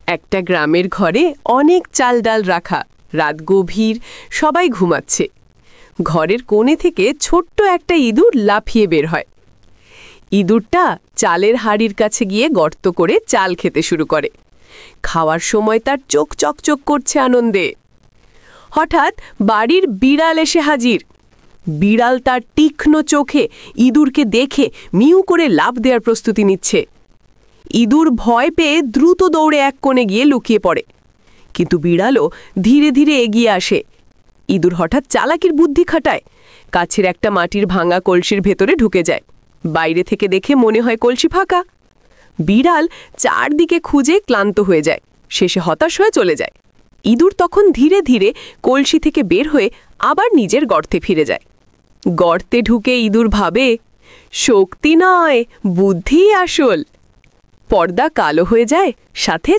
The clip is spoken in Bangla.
একটা গ্রামের ঘরে অনেক চাল ডাল রাখা। রাত গভীর, সবাই ঘুমাচ্ছে। ঘরের কোণে থেকে ছোট্ট একটা ইঁদুর লাফিয়ে বের হয়। ইঁদুরটা চালের হাঁড়ির কাছে গিয়ে গর্ত করে চাল খেতে শুরু করে। খাওয়ার সময় তার চোখ চকচক করছে আনন্দে। হঠাৎ বাড়ির বিড়াল এসে হাজির। বিড়াল তার তীক্ষ্ণ চোখে ইঁদুরকে দেখে মিউ করে লাফ দেওয়ার প্রস্তুতি নিচ্ছে। ইঁদুর ভয় পেয়ে দ্রুত দৌড়ে এক কোণে গিয়ে লুকিয়ে পড়ে, কিন্তু বিড়ালও ধীরে ধীরে এগিয়ে আসে। ইঁদুর হঠাৎ চালাকির বুদ্ধি খাটায়, কাছের একটা মাটির ভাঙা কলসির ভেতরে ঢুকে যায়। বাইরে থেকে দেখে মনে হয় কলসি ফাঁকা। বিড়াল চারদিকে খুঁজে ক্লান্ত হয়ে যায়, শেষে হতাশ হয়ে চলে যায়। ইঁদুর তখন ধীরে ধীরে কলসি থেকে বের হয়ে আবার নিজের গর্তে ফিরে যায়। গর্তে ঢুকে ইঁদুর ভাবে, শক্তি নয়, বুদ্ধিই আসল। পর্দা কালো হয়ে যায়, সাথে